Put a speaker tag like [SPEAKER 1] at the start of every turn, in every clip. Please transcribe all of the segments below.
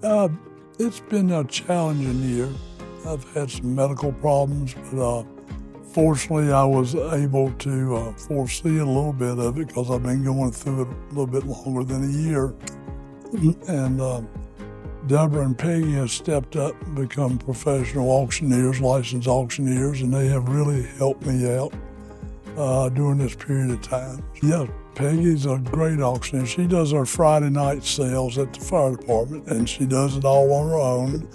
[SPEAKER 1] Uh, it's been a challenging year. I've had some medical problems, but fortunately I was able to foresee a little bit of it because I've been going through it a little bit longer than a year. And Deborah and Peggy have stepped up and become professional auctioneers, licensed auctioneers, and they have really helped me out during this period of time. Yeah, Peggy's a great auctioneer. She does our Friday night sales at the fire department, and she does it all on her own.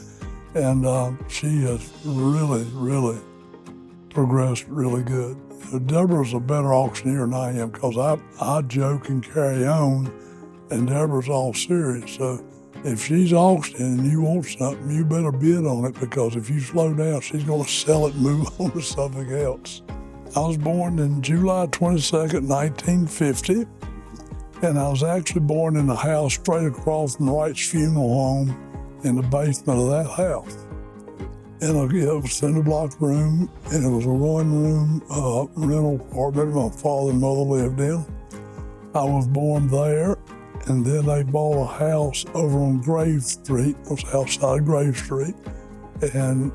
[SPEAKER 1] And she has really progressed really good. Deborah's a better auctioneer than I am because I joke and carry on, and Deborah's all serious. So if she's auctioning and you want something, you better bid on it, because if you slow down, she's going to sell it and move on to something else. I was born in July 22nd, 1950, and I was actually born in a house straight across from the Wright's Funeral Home in the basement of that house. And it was cinder block room, and it was a one-room rental apartment my father and mother lived in. I was born there, and then they bought a house over on Grave Street. It was outside Grave Street, and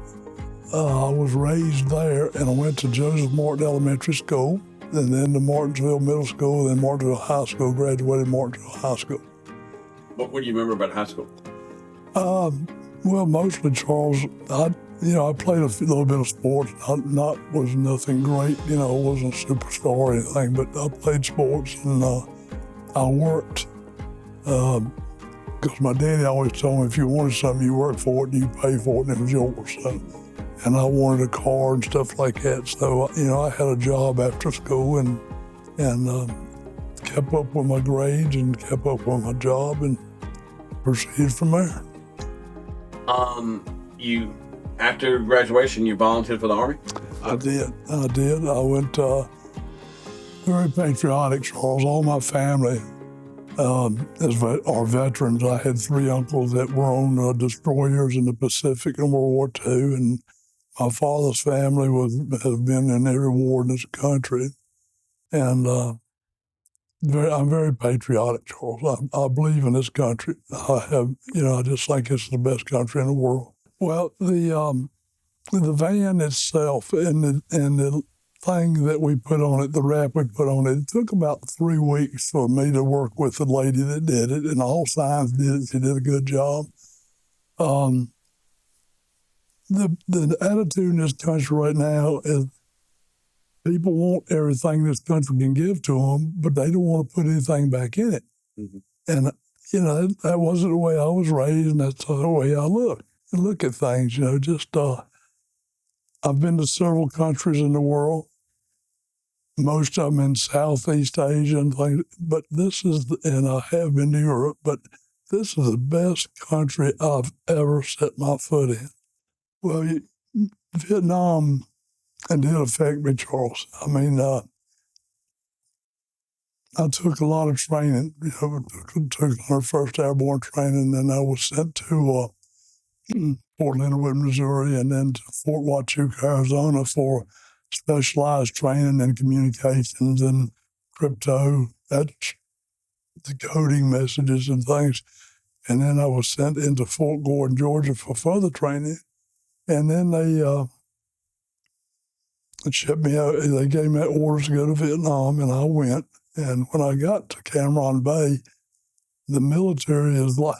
[SPEAKER 1] I was raised there, and I went to Joseph Martin Elementary School, and then to Martinsville Middle School, then Martinsville High School, graduated Martinsville High School.
[SPEAKER 2] What do you remember about high school?
[SPEAKER 1] Well, mostly, Charles, I played a little bit of sports. Was nothing great, I wasn't a superstar or anything, but I played sports, and I worked, because my daddy always told me if you wanted something, you worked for it and you paid for it and it was yours. So, and I wanted a car and stuff like that. So, I had a job after school and kept up with my grades and kept up with my job and proceeded from there.
[SPEAKER 2] After graduation, you volunteered for the Army?
[SPEAKER 1] I did. I went very patriotic, Charles. All my family are veterans. I had 3 uncles that were on destroyers in the Pacific in World War II, and my father's family has been in every war in this country. And I'm very patriotic, Charles. I believe in this country. I just think it's the best country in the world. Well, the van itself and the thing that we put on it, the wrap we put on it, it took about 3 weeks for me to work with the lady that did it, and all signs did it. She did a good job. The attitude in this country right now is people want everything this country can give to them, but they don't want to put anything back in it. Mm-hmm. And, that wasn't the way I was raised, and that's the way I look at things, I've been to several countries in the world, most of them in Southeast Asia and things, and I have been to Europe, but this is the best country I've ever set my foot in. Well, Vietnam did affect me, Charles. I mean, I took a lot of training, took 101st Airborne training, and I was sent to Fort Leonard Wood, Missouri, and then to Fort Huachuca, Arizona for specialized training in communications and crypto, that's decoding messages and things. And then I was sent into Fort Gordon, Georgia for further training. And then they shipped me out. They gave me orders to go to Vietnam, and I went. And when I got to Cam Ranh Bay, the military is like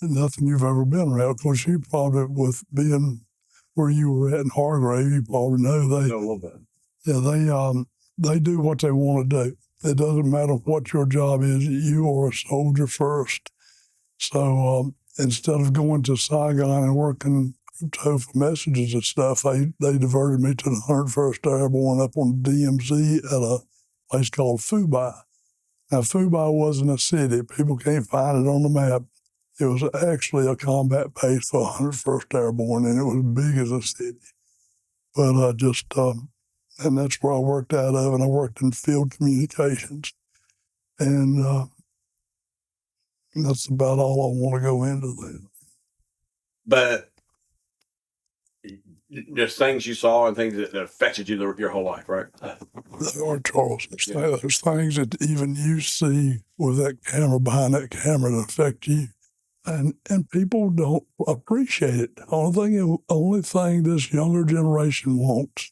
[SPEAKER 1] nothing you've ever been around. Of course, you probably, with being where you were at in Hargrave, you probably know
[SPEAKER 2] a little bit.
[SPEAKER 1] Yeah, they do what they want to do. It doesn't matter what your job is. You are a soldier first. So instead of going to Saigon and working crypto for messages and stuff, they diverted me to the 101st Airborne up on DMZ at a place called Phu Bai. Now, Phu Bai wasn't a city. People can't find it on the map. It was actually a combat base for 101st Airborne, and it was big as a city. But and that's where I worked out of, and I worked in field communications. And that's about all I want to go into that.
[SPEAKER 2] But there's things you saw and things that affected you your whole life, right?
[SPEAKER 1] They are, Charles. There's things that even you see with that camera, behind that camera, that affect you. and people don't appreciate it. Only thing this younger generation wants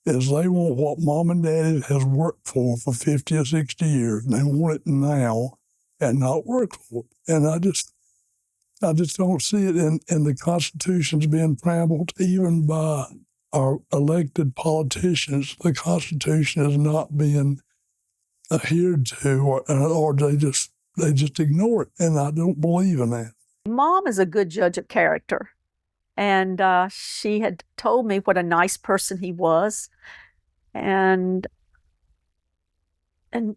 [SPEAKER 1] is they want what mom and daddy has worked for 50 or 60 years. And they want it now and not work for it. And I just don't see it in the Constitution's being trampled even by our elected politicians. The Constitution is not being adhered to, or they just ignore it, and I don't believe in that.
[SPEAKER 3] Mom is a good judge of character, and she had told me what a nice person he was, and I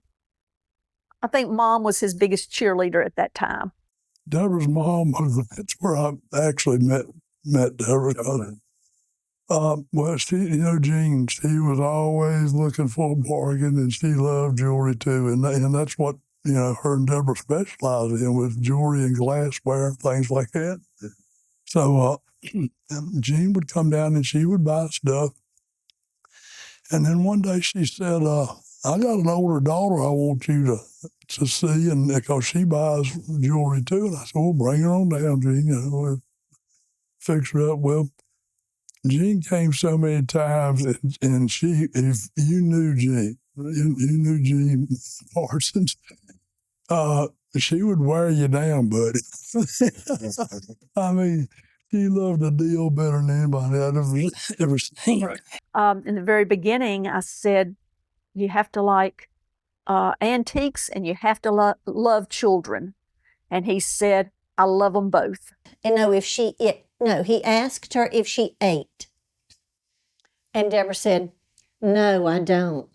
[SPEAKER 3] think Mom was his biggest cheerleader at that time.
[SPEAKER 1] Deborah's mom, that's where I actually met Deborah. Well, Jean, she was always looking for a bargain, and she loved jewelry too, and that's what her and Deborah specialized in, with jewelry and glassware, things like that. So Jean would come down and she would buy stuff, and then one day she said, "I got an older daughter I want you to see," and because she buys jewelry too, and I said, "Well, bring her on down, Jean. We'll fix her up." Well, Jean came so many times, and if you knew Jean, you knew Jean Parsons, she would wear you down, buddy. I mean, she loved a deal better than anybody I'd ever seen.
[SPEAKER 3] In the very beginning, I said, you have to like antiques and you have to love children. And he said, I love them both.
[SPEAKER 4] He asked her if she ate. And Deborah said, no, I don't.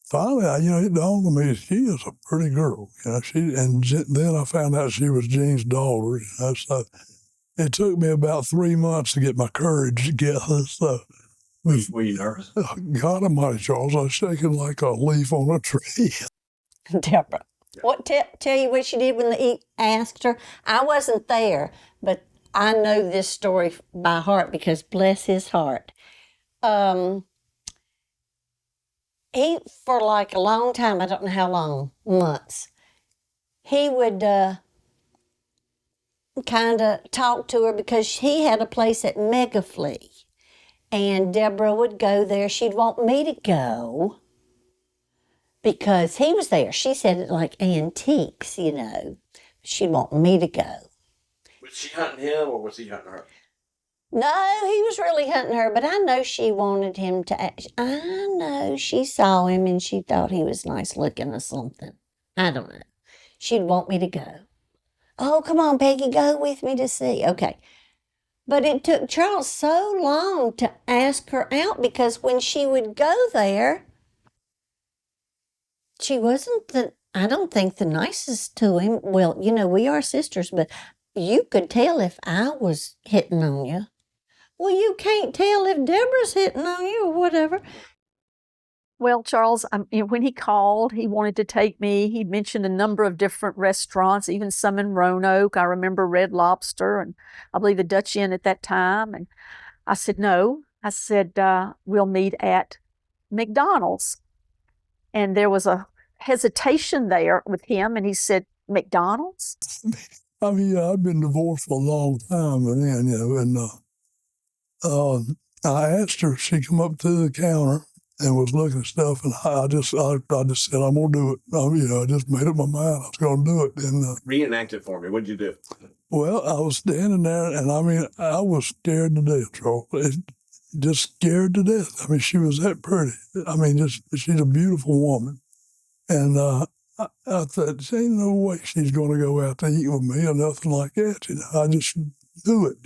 [SPEAKER 1] Finally, it dawned on me, she is a pretty girl. Then I found out she was Jean's daughter. So it took me about 3 months to get my courage together. So,
[SPEAKER 2] were you nervous?
[SPEAKER 1] God Almighty, Charles, I was shaking like a leaf on a tree.
[SPEAKER 4] Deborah, tell you what she did when he asked her? I wasn't there, but I know this story by heart because bless his heart. He, for like a long time, I don't know how long, months, he would kind of talk to her because he had a place at Megaflea. And Deborah would go there. She'd want me to go because he was there. She said it like antiques, She'd want me to go.
[SPEAKER 2] Was she hunting him or was he hunting her?
[SPEAKER 4] No, he was really hunting her, but I know she wanted him to. I know she saw him and she thought he was nice looking or something. I don't know. She'd want me to go. Oh, come on, Peggy, go with me to see. Okay. But it took Charles so long to ask her out because when she would go there, she wasn't I don't think the nicest to him. Well, we are sisters, but you could tell if I was hitting on you. Well, you can't tell if Deborah's hitting on you or whatever.
[SPEAKER 3] Well, Charles, when he called, he wanted to take me. He'd mentioned a number of different restaurants, even some in Roanoke. I remember Red Lobster and I believe the Dutch Inn at that time. And I said, no. I said, we'll meet at McDonald's. And there was a hesitation there with him. And he said, McDonald's?
[SPEAKER 1] I mean, I've been divorced for a long time, and I asked her, she come up to the counter and was looking at stuff, and I just said, I'm going to do it. I just made up my mind I was going to do it. And
[SPEAKER 2] reenact it for me. What did you do?
[SPEAKER 1] Well, I was standing there, and I was scared to death, Charles. Just scared to death. I mean, she was that pretty. She's a beautiful woman. And I thought, there ain't no way she's going to go out to eat with me or nothing like that. I just do it.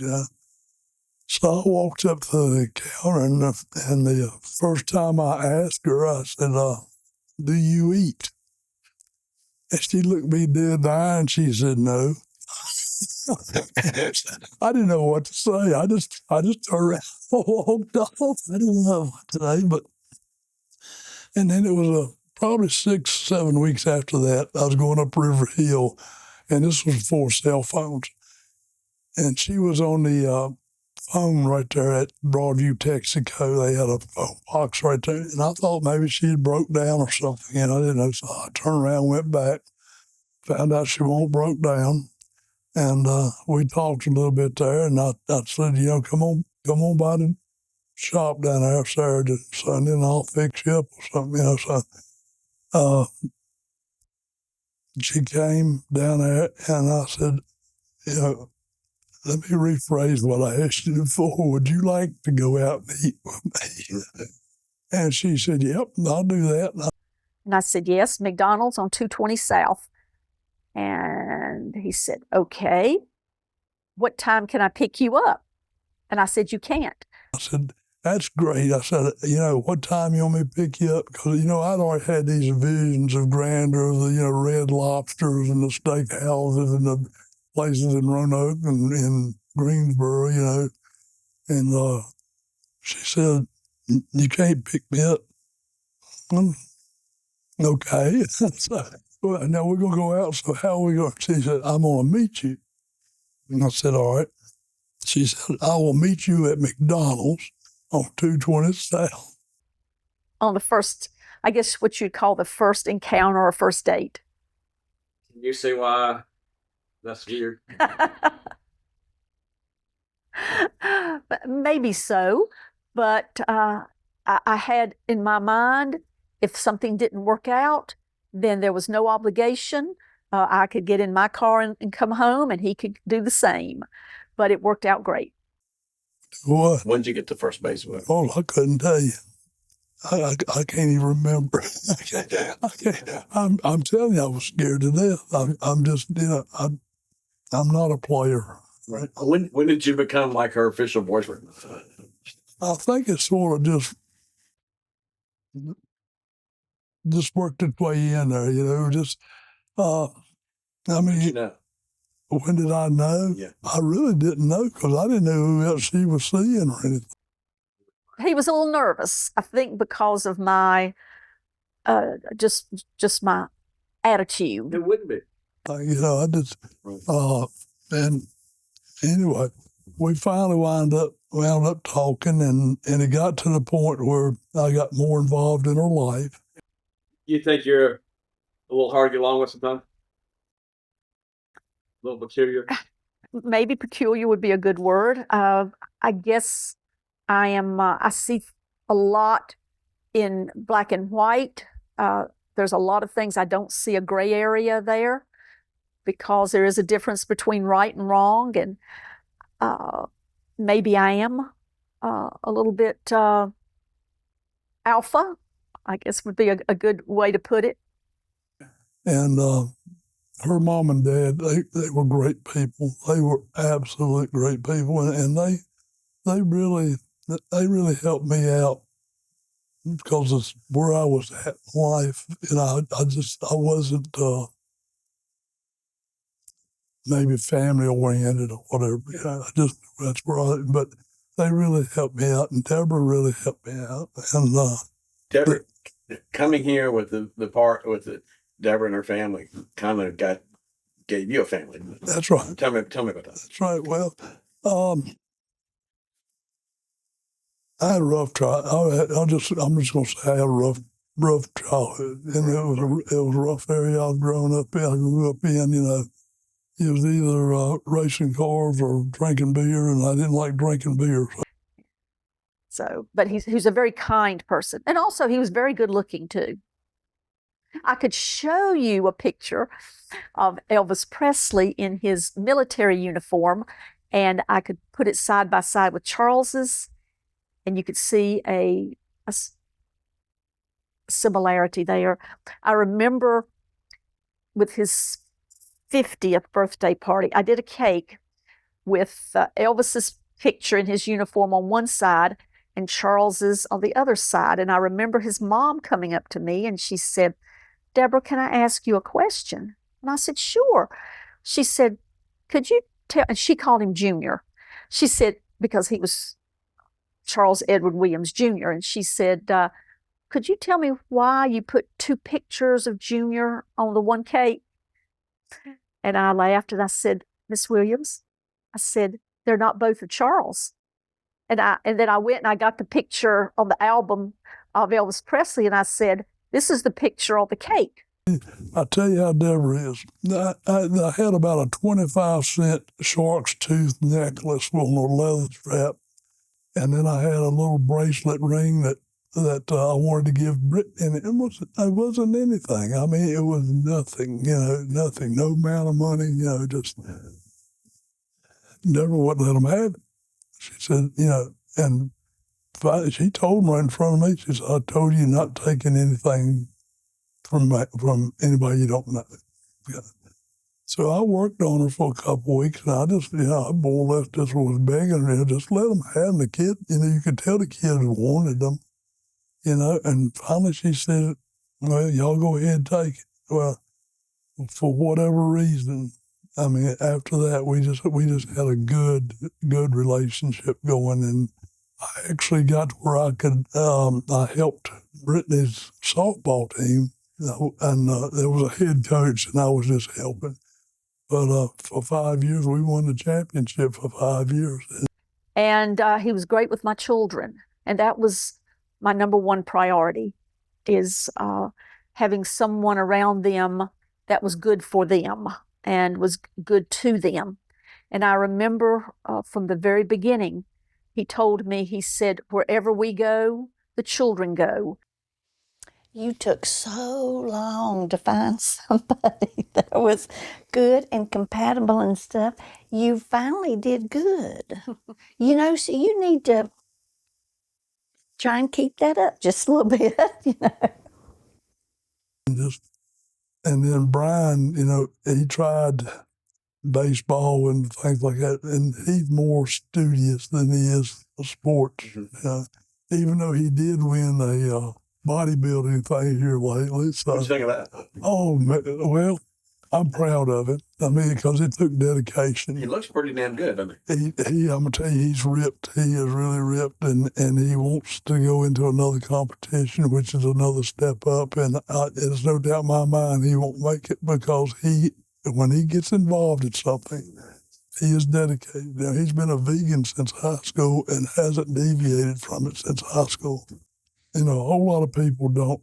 [SPEAKER 1] So I walked up to the counter, and the first time I asked her, I said, do you eat? And she looked me dead in the eye, and she said, no. I didn't know what to say. I just turned around and walked off. I didn't know what to say, and then it was probably 6, 7 weeks after that, I was going up River Hill, and this was before cell phones. And she was on the phone right there at Broadview, Texaco. They had a phone box right there, and I thought maybe she had broke down or something, and I didn't know. So I turned around, went back, found out she won't broke down. And we talked a little bit there, and I said, come on by the shop down there Saturday and Sunday, and I'll fix you up or something, So she came down there, and I said, let me rephrase what I asked you before. Would you like to go out and eat with me? And she said, yep, I'll do that.
[SPEAKER 3] And I said, yes, McDonald's on 220 South. And he said, okay, what time can I pick you up? And I said, you can't.
[SPEAKER 1] I said, that's great. I said, what time you want me to pick you up? Because, I'd already had these visions of grandeur, the, Red Lobsters and the steak houses and the places in Roanoke and in Greensboro, And she said, you can't pick me up. Okay. So, well, now we're going to go out, so how are we going to? She said, I'm going to meet you. And I said, all right. She said, I will meet you at McDonald's on 220 South.
[SPEAKER 3] On the first, I guess what you'd call the first encounter or first date.
[SPEAKER 2] Can you see why that's weird?
[SPEAKER 3] Maybe so, but I had in my mind, if something didn't work out, then there was no obligation. I could get in my car and come home, and he could do the same. But it worked out great.
[SPEAKER 1] What?
[SPEAKER 2] When did you get to first base with?
[SPEAKER 1] Oh, I couldn't tell you. I can't even remember. I'm telling you, I was scared to death. I'm just, I'm not a player.
[SPEAKER 2] Right. When did you become like her official boyfriend?
[SPEAKER 1] I think it sort of just worked its way in there, just, I mean,
[SPEAKER 2] You know.
[SPEAKER 1] when did I know?
[SPEAKER 2] Yeah.
[SPEAKER 1] I really didn't know because I didn't know who else she was seeing or anything.
[SPEAKER 3] He was a little nervous, I think, because of my, just my attitude.
[SPEAKER 2] It wouldn't be.
[SPEAKER 1] I just,
[SPEAKER 2] Right.
[SPEAKER 1] and anyway, we finally wound up talking, and it got to the point where I got more involved in her life.
[SPEAKER 2] You think you're a little hard to get along with sometimes? A little peculiar?
[SPEAKER 3] Maybe peculiar would be a good word. I guess I am, I see a lot in black and white. There's a lot of things I don't see a gray area there because there is a difference between right and wrong. And maybe I am a little bit alpha, I guess would be a good way to put it.
[SPEAKER 1] And her mom and dad, they were great people. They were absolute great people, and they really helped me out because of where I was at in life. I wasn't maybe family oriented or whatever. That's where but they really helped me out, and Deborah really helped me out. And
[SPEAKER 2] Deborah, coming here with the part with Deborah and her family kind of gave you a family.
[SPEAKER 1] That's right.
[SPEAKER 2] Tell me about that.
[SPEAKER 1] That's right. Well, I had a rough childhood. I'm just going to say I had a rough childhood, and it was a rough area I was growing up in. I grew up in, it was either racing cars or drinking beer, and I didn't like drinking beer.
[SPEAKER 3] So, but he's a very kind person, and also he was very good looking too. I could show you a picture of Elvis Presley in his military uniform, and I could put it side by side with Charles's, and you could see a similarity there. I remember with his 50th birthday party, I did a cake with Elvis's picture in his uniform on one side and Charles's on the other side. And I remember his mom coming up to me and she said, "Deborah, can I ask you a question?" And I said, "Sure." She said, "Could you tell," and she called him Junior. She said, because he was Charles Edward Williams Jr. And she said, "Could you tell me why you put two pictures of Junior on the one cake?" And I laughed and I said, "Miss Williams," I said, "they're not both of Charles." And then I went and I got the picture on the album of Elvis Presley and I said, "This is the picture on the cake."
[SPEAKER 1] I tell you how Deborah is. I had about a 25-cent shark's tooth necklace on a leather strap, and then I had a little bracelet ring that I wanted to give Brittany, and it wasn't anything. I mean, it was nothing, nothing, no amount of money, just never would let them have it. She said, and she told me right in front of me, she said, I told you not taking anything from anybody you don't know. Yeah. So I worked on her for a couple of weeks, and I just, I more or less just was begging her, just let them have them. The kid, you could tell the kids wanted them, and finally she said, well, y'all go ahead and take it. Well, for whatever reason, I mean, after that, we just had a good relationship going, and I actually got to where I could, I helped Brittany's softball team, and there was a head coach, and I was just helping. But for 5 years, we won the championship for 5 years.
[SPEAKER 3] And he was great with my children. And that was my number one priority, is having someone around them that was good for them and was good to them. And I remember from the very beginning, he told me, he said, wherever we go, the children go.
[SPEAKER 4] You took so long to find somebody that was good and compatible and stuff. You finally did good. So you need to try and keep that up just a little bit,
[SPEAKER 1] And then Brian, he tried baseball and things like that, and he's more studious than he is sports.
[SPEAKER 2] Mm-hmm.
[SPEAKER 1] Even though he did win a bodybuilding thing here lately. So,
[SPEAKER 2] what do you think of that?
[SPEAKER 1] Oh, well, I'm proud of it. I mean, because it took dedication.
[SPEAKER 2] He looks pretty damn good, doesn't he?
[SPEAKER 1] I'm going to tell you, he's ripped. He is really ripped, and he wants to go into another competition, which is another step up. And there's no doubt in my mind he won't make it, because when he gets involved in something, he is dedicated. Now, he's been a vegan since high school and hasn't deviated from it since high school. A whole lot of people don't.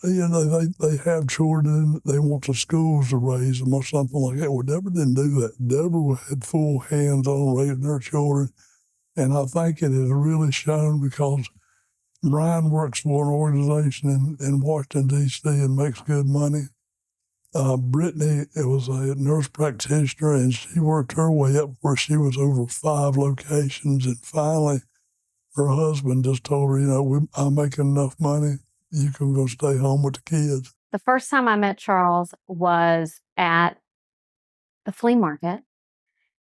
[SPEAKER 1] They have children, they want the schools to raise them or something like that. Well, Deborah didn't do that. Deborah had full hands on raising her children, and I think it has really shown, because Brian works for an organization in Washington, D.C. and makes good money. Brittany was a nurse practitioner, and she worked her way up where she was over 5 locations, and finally her husband just told her, I'm making enough money, you can go stay home with the kids.
[SPEAKER 5] The first time I met Charles was at the flea market.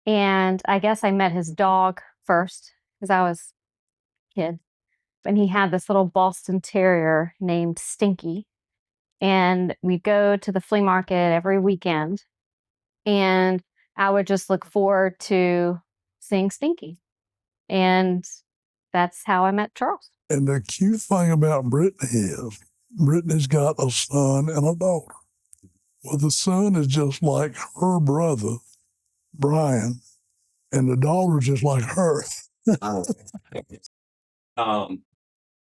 [SPEAKER 5] And I guess I met his dog first, because I was a kid. And he had this little Boston Terrier named Stinky. And we'd go to the flea market every weekend. And I would just look forward to seeing Stinky. And that's how I met Charles.
[SPEAKER 1] And the cute thing about Brittany is, Brittany's got a son and a daughter. Well, the son is just like her brother, Brian, and the daughter's just like her.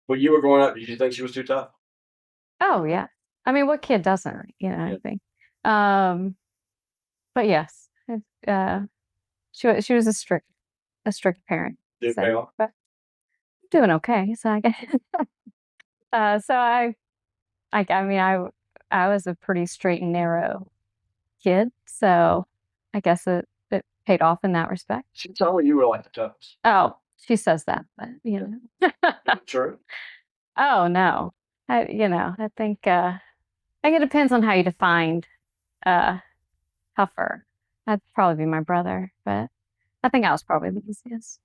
[SPEAKER 2] When you were growing up, did you think she was too tough?
[SPEAKER 5] Oh, yeah. I mean, what kid doesn't, I think. But yes, she was a strict parent.
[SPEAKER 2] Did it pay off?
[SPEAKER 5] But doing okay. So I guess, I was a pretty straight and narrow kid. So I guess it paid off in that respect.
[SPEAKER 2] She told me you were like the toughest.
[SPEAKER 5] Oh, she says that, but
[SPEAKER 2] True.
[SPEAKER 5] Oh no, I think it depends on how you define tougher. That'd probably be my brother, but I think I was probably the easiest.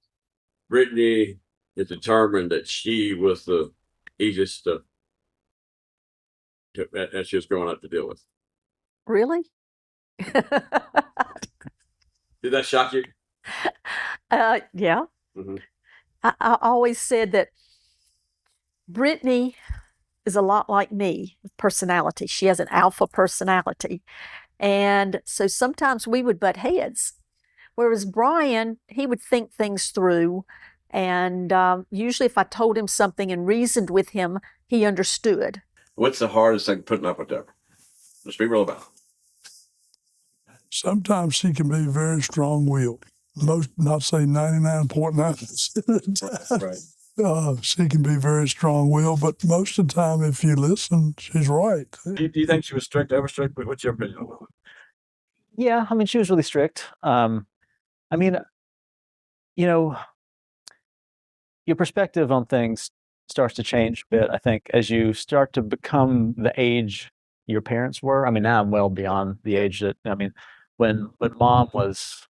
[SPEAKER 2] Brittany is determined that she was the easiest that she was growing up to deal with.
[SPEAKER 3] Really?
[SPEAKER 2] Did that shock you?
[SPEAKER 3] Yeah.
[SPEAKER 2] Mm-hmm.
[SPEAKER 3] I always said that Brittany is a lot like me with personality. She has an alpha personality. And so sometimes we would butt heads. Whereas Brian, he would think things through. And usually if I told him something and reasoned with him, he understood.
[SPEAKER 2] What's the hardest thing putting up with Deborah? Let's be real about it.
[SPEAKER 1] Sometimes she can be very strong-willed. Most, not say 99.9% of the time.
[SPEAKER 2] Right.
[SPEAKER 1] She can be very strong-willed, but most of the time, if you listen, she's right.
[SPEAKER 2] Do you think she was strict, over strict? What's your opinion?
[SPEAKER 6] Yeah, I mean, she was really strict. I mean, you know, your perspective on things starts to change a bit, I think, as you start to become the age your parents were. I mean, now I'm well beyond the age that, I mean, when mom was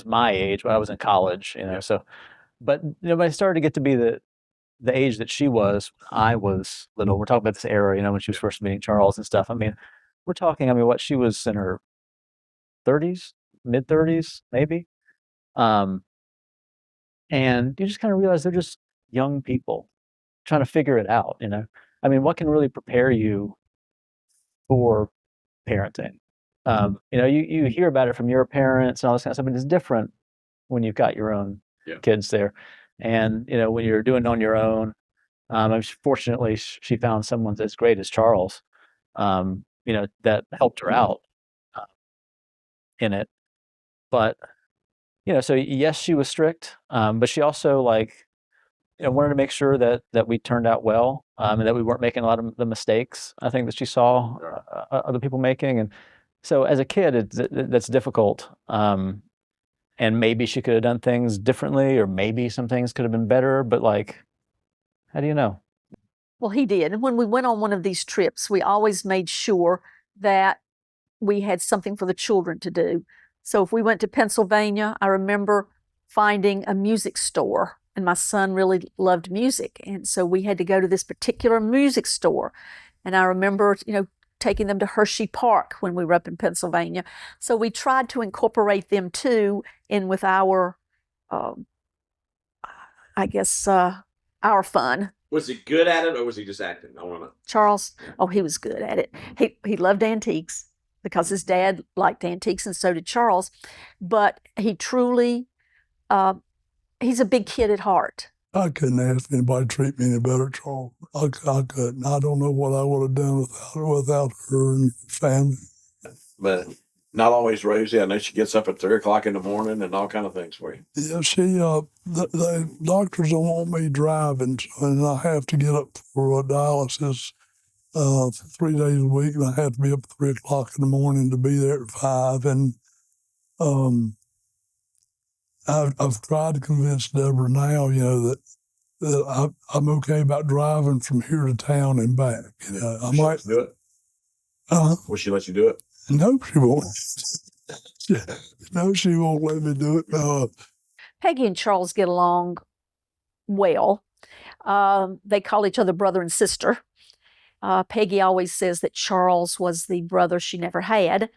[SPEAKER 6] my age, when I was in college, you know, so, but, you know, when I started to get to be the age that she was, when I was little, we're talking about this era, you know, when she was first meeting Charles and stuff. I mean, we're talking, I mean, what, she was in her 30s, mid 30s, maybe. And you just kind of realize they're just young people trying to figure it out, you know? I mean, what can really prepare you for parenting? You know, you hear about it from your parents and all this kind of stuff, but it's different when you've got your own kids there. And, you know, when you're doing it on your own, fortunately, she found someone as great as Charles, you know, that helped her out in it. But, you know, so yes, she was strict, but she also, like, you know, wanted to make sure that we turned out well, and that we weren't making a lot of the mistakes, I think, that she saw other people making. And so as a kid, that's difficult. And maybe she could have done things differently, or maybe some things could have been better, but, like, how do you know?
[SPEAKER 3] Well, he did. And when we went on one of these trips, we always made sure that we had something for the children to do. So if we went to Pennsylvania, I remember finding a music store, and my son really loved music. And so we had to go to this particular music store. And I remember, you know, taking them to Hershey Park when we were up in Pennsylvania. So we tried to incorporate them too in with our, I guess, our fun.
[SPEAKER 2] Was he good at it, or was he just acting? I want to know.
[SPEAKER 3] Charles, oh, he was good at it. He loved antiques because his dad liked antiques, and so did Charles. But he truly, he's a big kid at heart.
[SPEAKER 1] I couldn't ask anybody to treat me any better, Charles. I couldn't. I don't know what I would have done without her and family.
[SPEAKER 2] But not always rosy. I know she gets up at 3 o'clock in the morning and all kind of things for you.
[SPEAKER 1] Yeah, the doctors don't want me driving, and I have to get up for a dialysis 3 days a week, and I have to be up at 3 o'clock in the morning to be there at 5. And I've tried to convince Deborah now, you know, that I'm okay about driving from here to town and back. You know, I might
[SPEAKER 2] do it. Will she let you do it?
[SPEAKER 1] No, she won't. No, she won't let me do it.
[SPEAKER 3] Peggy and Charles get along well. They call each other brother and sister. Peggy always says that Charles was the brother she never had.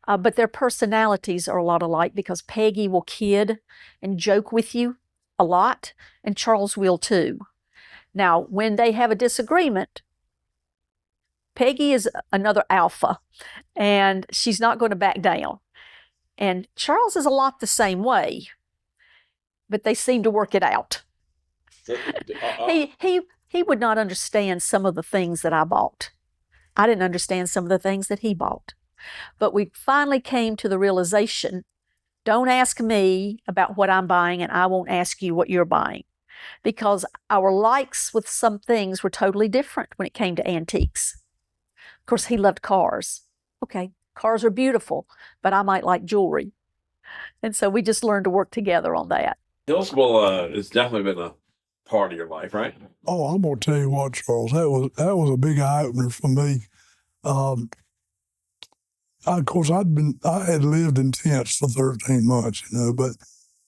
[SPEAKER 3] But their personalities are a lot alike, because Peggy will kid and joke with you a lot, and Charles will too. Now, when they have a disagreement, Peggy is another alpha, and she's not going to back down. And Charles is a lot the same way, but they seem to work it out. He would not understand some of the things that I bought. I didn't understand some of the things that he bought. But we finally came to the realization, don't ask me about what I'm buying, and I won't ask you what you're buying. Because our likes with some things were totally different when it came to antiques. Of course, he loved cars. Okay, cars are beautiful, but I might like jewelry. And so we just learned to work together on that.
[SPEAKER 2] Hillsboro has definitely been a part of your life, right?
[SPEAKER 1] Oh, I'm gonna tell you what, Charles. That was a big eye opener for me. Of course, I had lived in tents for 13 months, you know, but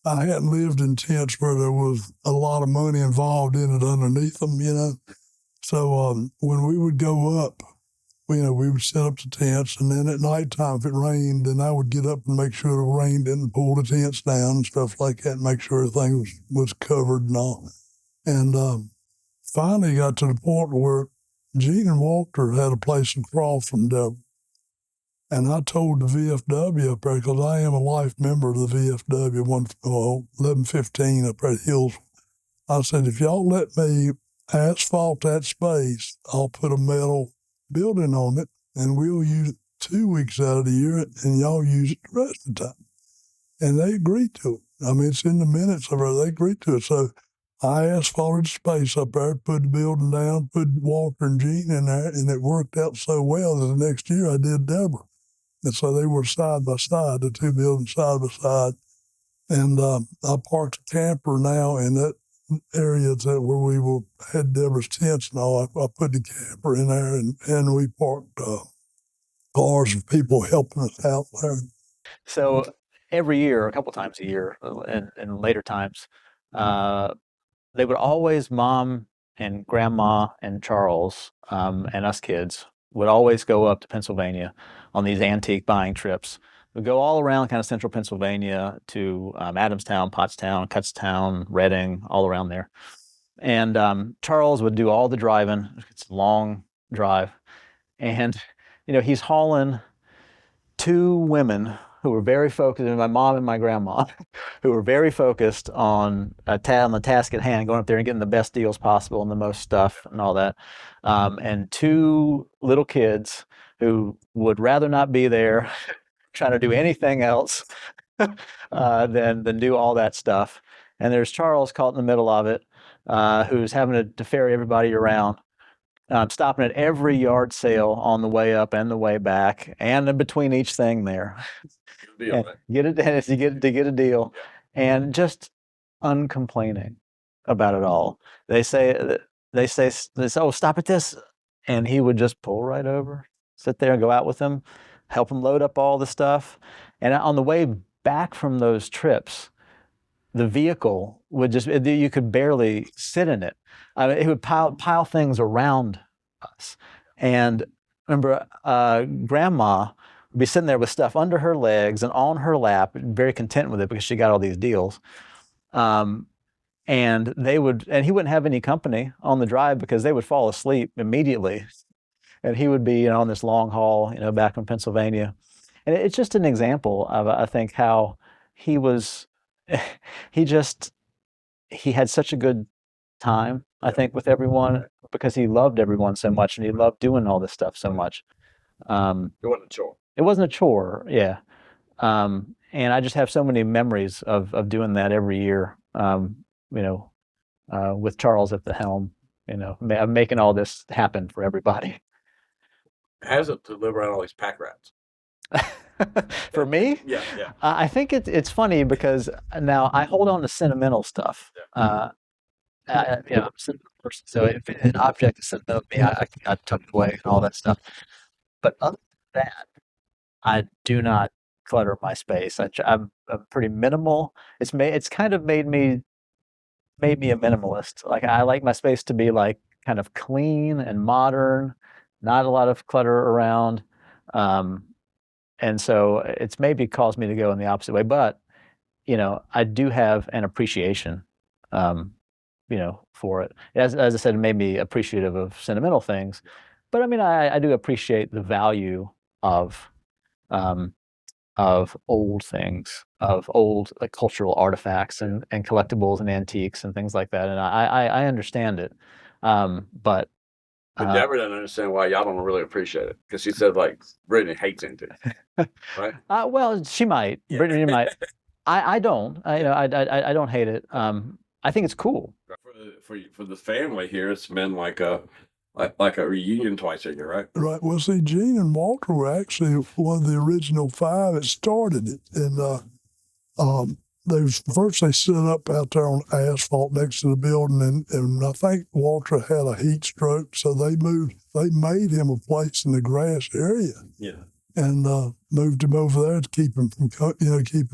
[SPEAKER 1] I hadn't lived in tents where there was a lot of money involved in it underneath them, you know. So when we would go up, we would set up the tents, and then at nighttime, if it rained, then I would get up and make sure the rain didn't pull the tents down and stuff like that, and make sure everything was covered and all. And finally got to the point where Gene and Walter had a place across from Deborah. And I told the VFW up there, because I am a life member of the VFW, 1115 up at Hills. I said, if y'all let me asphalt that space, I'll put a metal building on it, and we'll use it 2 weeks out of the year, and y'all use it the rest of the time. And they agreed to it. I mean, it's in the minutes of her. They agreed to it. So I asphalted space up there, put the building down, put Walter and Gene in there, and it worked out so well that the next year I did Deborah. And so they were side by side, the two buildings side by side. And I parked a camper now in that area where we had Deborah's tents and all. I put the camper in there, and we parked cars of people helping us out there.
[SPEAKER 6] So every year, a couple times a year, and later times, they would always, Mom and Grandma and Charles and us kids would always go up to Pennsylvania on these antique buying trips. We'd go all around kind of central Pennsylvania to Adamstown, Pottstown, Kutztown, Reading, all around there. And Charles would do all the driving. It's a long drive. And, he's hauling two women who were very focused, my mom and my grandma, who were very focused on the task at hand, going up there and getting the best deals possible and the most stuff and all that. And two little kids who would rather not be there, trying to do anything else than do all that stuff. And there's Charles caught in the middle of it, who's having to ferry everybody around. Stopping at every yard sale on the way up and the way back, and in between each thing there.
[SPEAKER 2] Deal,
[SPEAKER 6] Get a deal, and just uncomplaining about it all. They say, oh, stop at this, and he would just pull right over, sit there and go out with them, help them load up all the stuff. And on the way back from those trips, the vehicle would you could barely sit in it. I mean, it would pile things around us. And remember, Grandma would be sitting there with stuff under her legs and on her lap, very content with it because she got all these deals. And he wouldn't have any company on the drive because they would fall asleep immediately. And he would be on this long haul, back in Pennsylvania. And it's just an example of, I think, how he was, he had such a good time, I think, with everyone because he loved everyone so much and he loved doing all this stuff so much.
[SPEAKER 2] It wasn't a chore.
[SPEAKER 6] It wasn't a chore, yeah. And I just have so many memories of doing that every year, with Charles at the helm, making all this happen for everybody.
[SPEAKER 2] How's it to live around all these pack rats?
[SPEAKER 6] For me?
[SPEAKER 2] Yeah.
[SPEAKER 6] I think it's funny because now I hold on to sentimental stuff. I'm a sentimental person, so if an object is sentimental to me, I tuck it away and all that stuff. But other than that, I do not clutter my space. I'm pretty minimal. It's kind of made me a minimalist. Like I like my space to be like kind of clean and modern, not a lot of clutter around. And so it's maybe caused me to go in the opposite way. But, I do have an appreciation, for it. As I said, it made me appreciative of sentimental things. But I mean, I do appreciate the value of old things, of old cultural artifacts and collectibles and antiques and things like that. And I understand it. But
[SPEAKER 2] Deborah doesn't understand why y'all don't really appreciate it because she said Brittany hates antiques, right?
[SPEAKER 6] Well, she might. Yeah. Brittany might. I don't. I don't hate it. I think it's cool.
[SPEAKER 2] For the family here, it's been like a reunion twice a year, right?
[SPEAKER 1] Right. Well, see, Gene and Walter were actually one of the original 5 that started it, and they set up out there on asphalt next to the building, and I think Walter had a heat stroke, so they made him a place in the grass area.
[SPEAKER 2] Yeah.
[SPEAKER 1] And moved him over there to keep him from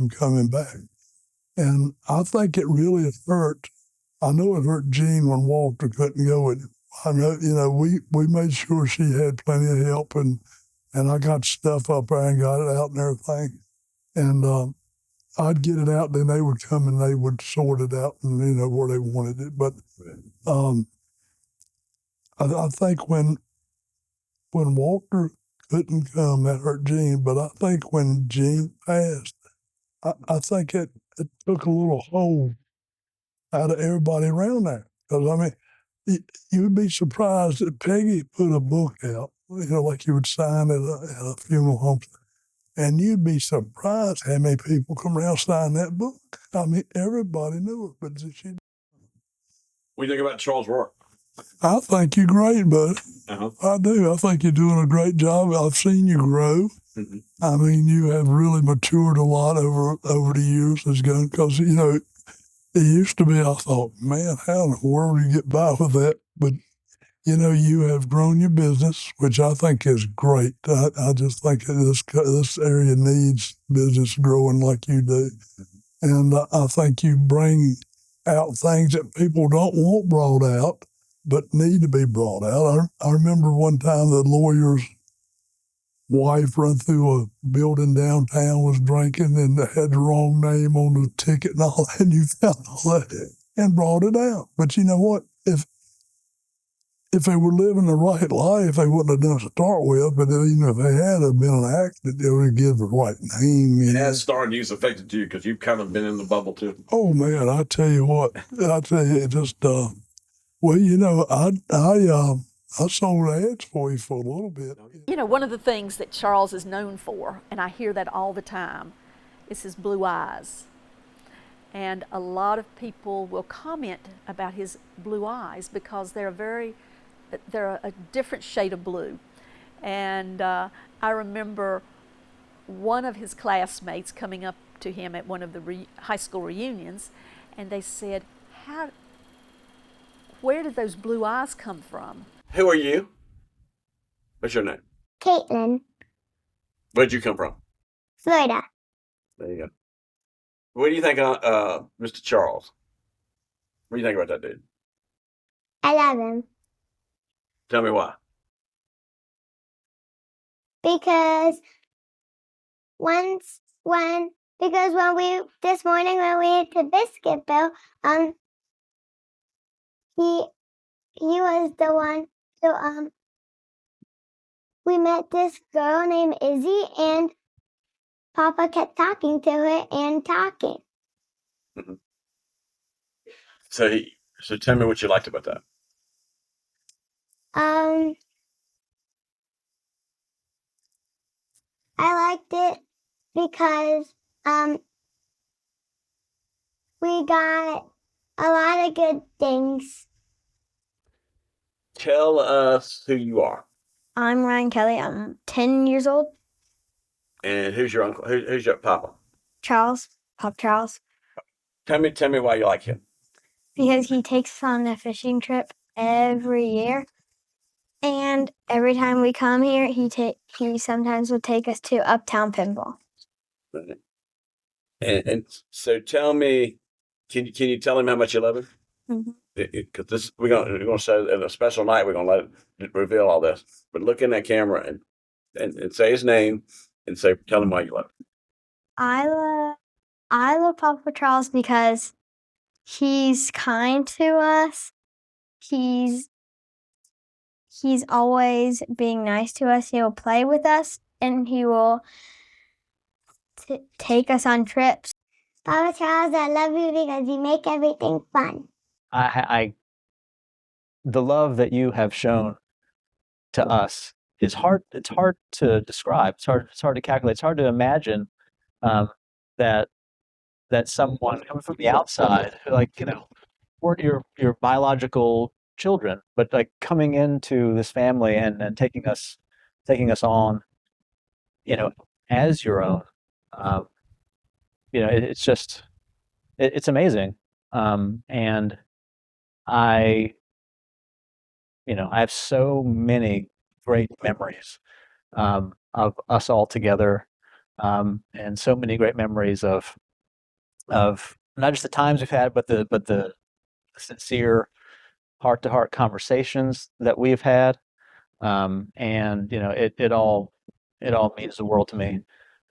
[SPEAKER 1] coming back. And I think it really hurt. I know it hurt Gene when Walter couldn't go with him. I know, we made sure she had plenty of help, and I got stuff up there and got it out and everything. And I'd get it out, then they would come and they would sort it out and, where they wanted it. But I think when Walter couldn't come, that hurt Gene. But I think when Gene passed, I think it took a little hold out of everybody around there. Because, I mean, you would be surprised that Peggy put a book out like you would sign at a funeral home. And you'd be surprised how many people come around sign that book. I mean, everybody knew it, but she.
[SPEAKER 2] What do you think about Charles Rourke?
[SPEAKER 1] I think you're great, bud.
[SPEAKER 2] Uh-huh.
[SPEAKER 1] I do. I think you're doing a great job. I've seen you grow.
[SPEAKER 2] Mm-hmm.
[SPEAKER 1] I mean, you have really matured a lot over the years as gone. Because it used to be. I thought, man, how in the world do you get by with that? But you have grown your business, which I think is great. I just think this area needs business growing like you do. And I think you bring out things that people don't want brought out, but need to be brought out. I remember one time the lawyer's wife run through a building downtown, was drinking, and had the wrong name on the ticket and all that, and you found all that and brought it out. But you know what? If they were living the right life, they wouldn't have done it to start with. But if they had been an accident, they would give the right name.
[SPEAKER 2] It has Star News affected you because you've kind of been in the bubble too.
[SPEAKER 1] Oh man, I tell you what, it just I sold ads for you for a little bit.
[SPEAKER 3] One of the things that Charles is known for, and I hear that all the time, is his blue eyes. And a lot of people will comment about his blue eyes because they're a different shade of blue. And I remember one of his classmates coming up to him at one of the high school reunions, and they said, where did those blue eyes come from?
[SPEAKER 2] Who are you? What's your name?
[SPEAKER 7] Caitlin,
[SPEAKER 2] Where'd you come from?
[SPEAKER 7] Florida.
[SPEAKER 2] There you go. What do you think of Mr. Charles? What do you think about that dude?
[SPEAKER 7] I love him
[SPEAKER 2] Tell me why.
[SPEAKER 7] because this morning when we ate to Biscuitville, he was the one who we met this girl named Izzy, and Papa kept talking to her and talking.
[SPEAKER 2] Mm-hmm. So tell me what you liked about that.
[SPEAKER 7] I liked it because we got a lot of good things.
[SPEAKER 2] Tell us who you are.
[SPEAKER 7] I'm Ryan Kelly. I'm 10 years old.
[SPEAKER 2] And who's your uncle? Who's your papa?
[SPEAKER 7] Charles, Pop Charles,
[SPEAKER 2] Tell me why you like him.
[SPEAKER 7] because he takes us on a fishing trip every year. And every time we come here, he sometimes will take us to Uptown Pinball.
[SPEAKER 2] And so tell me, can you tell him how much you love him?
[SPEAKER 7] Mhm.
[SPEAKER 2] Because we're gonna show in a special night. We're gonna let it reveal all this. But look in that camera and say his name and tell him why you love him.
[SPEAKER 7] I love Papa Charles because he's kind to us. He's always being nice to us. He will play with us, and he will take us on trips. Papa Charles, I love you because you make everything fun.
[SPEAKER 6] The love that you have shown to us is hard. It's hard to describe. It's hard to calculate. It's hard to imagine that someone coming from the outside, who weren't your biological children, but coming into this family and taking us on, as your own. It's just it's amazing. And I have so many great memories of us all together, and so many great memories of not just the times we've had, but the sincere heart-to-heart conversations that we've had. And it all means the world to me.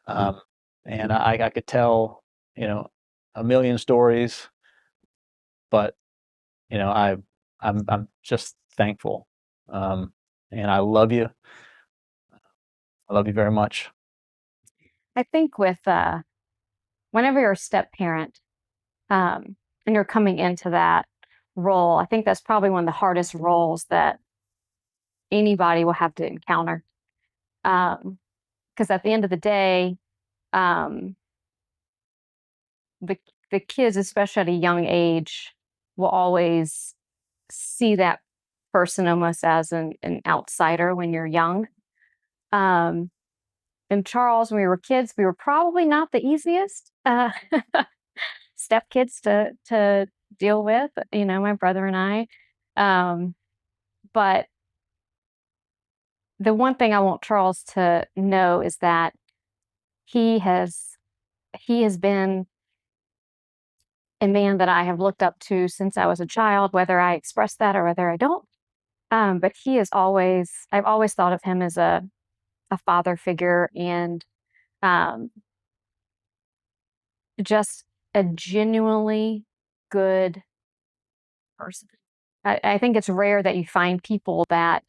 [SPEAKER 6] And I could tell a million stories, but I'm just thankful. And I love you. I love you very much.
[SPEAKER 5] I think with whenever you're a step parent and you're coming into that role, I think that's probably one of the hardest roles that anybody will have to encounter. Because at the end of the day, the kids, especially at a young age, will always see that person almost as an outsider when you're young. And Charles, when we were kids, we were probably not the easiest stepkids to deal with, my brother and I. But the one thing I want Charles to know is that he has been a man that I have looked up to since I was a child, whether I express that or whether I don't. But I've always thought of him as a father figure, and just a genuinely good person. I think it's rare that you find people that,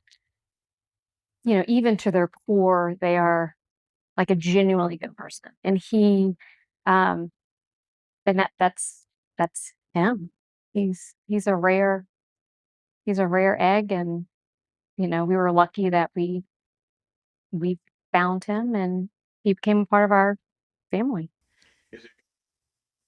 [SPEAKER 5] even to their core, they are like a genuinely good person. And and that's him. He's a rare egg, and we were lucky that we found him and he became a part of our family.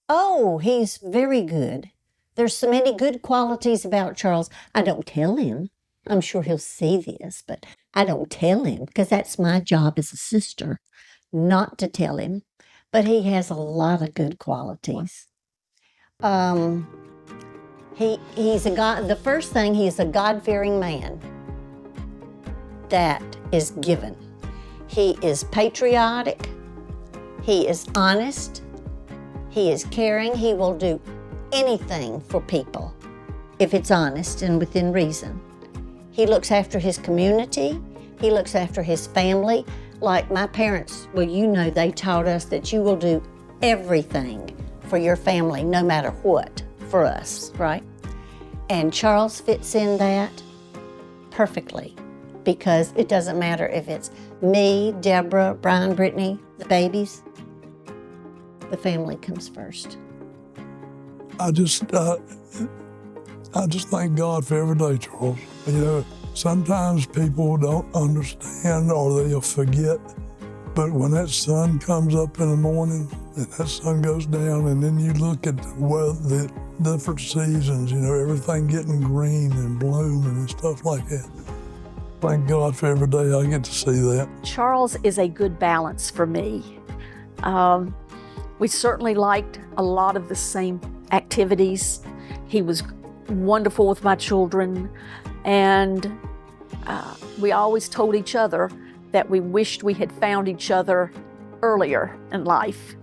[SPEAKER 4] Oh, he's very good. There's so many good qualities about Charles. I don't tell him. I'm sure he'll see this, but I don't tell him because that's my job as a sister, not to tell him. But he has a lot of good qualities. He's a God. The first thing, he's a God-fearing man. That is given. He is patriotic. He is honest. He is caring. He will do anything for people if it's honest and within reason. He looks after his community. He looks after his family. Like my parents, they taught us that you will do everything for your family, no matter what, for us, right? And Charles fits in that perfectly, because it doesn't matter if it's me, Deborah, Brian, Brittany, the babies. The family comes first.
[SPEAKER 1] I just thank God for every day, Charles. Sometimes people don't understand or they'll forget, but when that sun comes up in the morning and that sun goes down, and then you look at the different seasons, everything getting green and blooming and stuff like that. Thank God for every day I get to see that.
[SPEAKER 3] Charles is a good balance for me. We certainly liked a lot of the same activities. He was wonderful with my children, and we always told each other that we wished we had found each other earlier in life.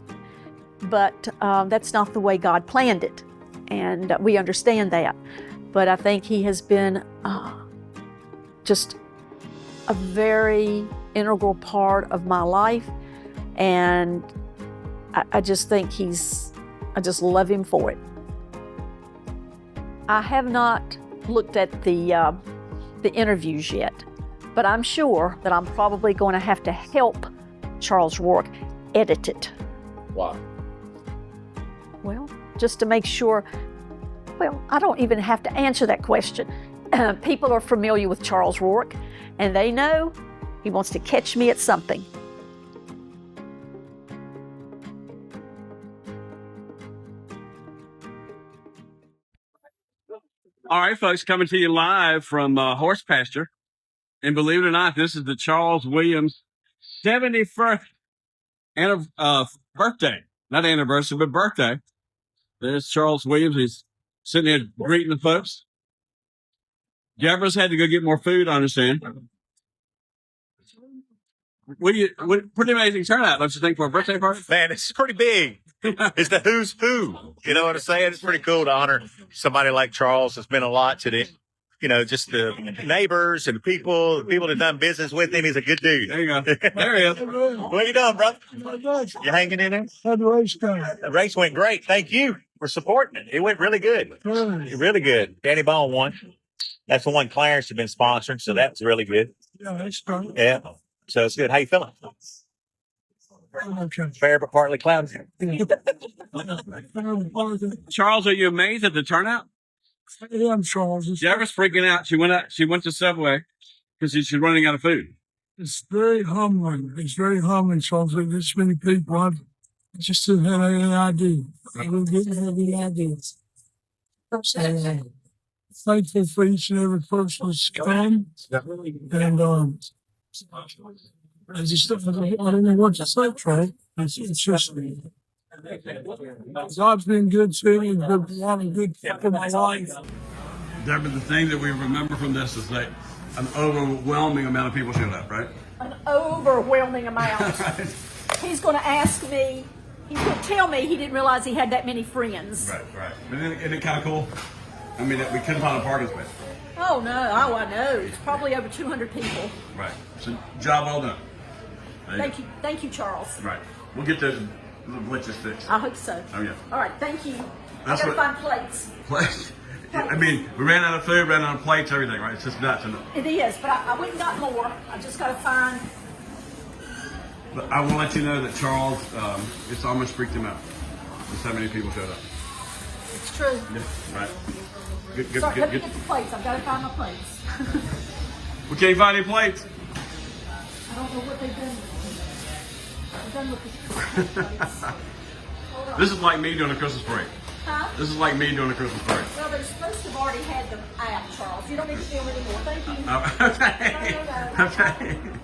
[SPEAKER 3] But that's not the way God planned it, and we understand that. But I think he has been just a very integral part of my life, and I just think I just love him for it. I have not looked at the interviews yet, but I'm sure that I'm probably going to have to help Charles Rourke edit it.
[SPEAKER 2] Why?
[SPEAKER 3] Well, just to make sure, I don't even have to answer that question. People are familiar with Charles Rourke, and they know he wants to catch me at something.
[SPEAKER 2] All right, folks, coming to you live from Horse Pasture. And believe it or not, this is the Charles Williams 71st birthday. Not anniversary, but birthday. There's Charles Williams. He's sitting there greeting the folks. Deborah's had to go get more food, I understand. Pretty amazing turnout, don't you think, for a birthday party?
[SPEAKER 8] Man, it's pretty big. It's the who's who. You know what I'm saying? It's pretty cool to honor somebody like Charles. It's been a lot to just the neighbors and people that done business with him. He's a good dude.
[SPEAKER 2] There you go. There he is.
[SPEAKER 8] What you doing, brother? You hanging in there?
[SPEAKER 1] How'd the race go?
[SPEAKER 8] The race went great. Thank you for supporting it. It went really good. Really good. Danny Bone won. That's the one Clarence had been sponsoring, so that was really good.
[SPEAKER 1] Yeah, that's good.
[SPEAKER 8] Yeah. So it's good. How you feeling?
[SPEAKER 1] Okay.
[SPEAKER 8] Fair but partly cloudy.
[SPEAKER 2] Charles, are you amazed at the turnout?
[SPEAKER 1] Yeah, I'm Charles.
[SPEAKER 2] Deborah's freaking out. She went to Subway. because she's running out of food.
[SPEAKER 1] It's very humbling. It's very humbling, Charles, that this many people. I just didn't have any idea. I didn't have any ideas. Thankful for each and every person that's come. And I just I don't know what to say, Trey. It's just God's been good to me. He's been one good people in my life.
[SPEAKER 2] Deborah, the thing that we remember from this is that an overwhelming amount of people showed up, right?
[SPEAKER 3] An overwhelming amount. He's going to ask me, he's going to tell me he didn't realize he had that many friends.
[SPEAKER 2] Right. But isn't it kind of cool? I mean, that we couldn't find a parking space.
[SPEAKER 3] Oh, no. Oh, I know. It's probably over 200 people.
[SPEAKER 2] Right. So, job well done.
[SPEAKER 3] Thank you. Thank you, Charles.
[SPEAKER 2] Right. We'll get those glitches fixed.
[SPEAKER 3] I hope so.
[SPEAKER 2] Oh, yeah.
[SPEAKER 3] All right. Thank you.
[SPEAKER 2] That's
[SPEAKER 3] I got to
[SPEAKER 2] what-
[SPEAKER 3] find plates.
[SPEAKER 2] Plates. I mean, we ran out of food, ran out of plates, everything, right? It's just nuts. And
[SPEAKER 3] It is, but I went and got more. I just got to find.
[SPEAKER 2] but I will let you know that Charles, it's almost freaked him out. Just how many people showed up.
[SPEAKER 3] It's true.
[SPEAKER 2] Yeah. Right. Good.
[SPEAKER 3] Sorry, let me get the plates. I've got to find my plates.
[SPEAKER 2] We can't find any plates.
[SPEAKER 3] I don't know what they've done with them. They've done with the plates. Hold on.
[SPEAKER 2] This is like me doing a Christmas parade.
[SPEAKER 3] Huh?
[SPEAKER 2] This is like me doing a Christmas parade.
[SPEAKER 3] Well, they're supposed to have already had them out, Charles. You don't need to film anymore. Thank you.
[SPEAKER 2] Okay.
[SPEAKER 3] No.
[SPEAKER 2] Okay.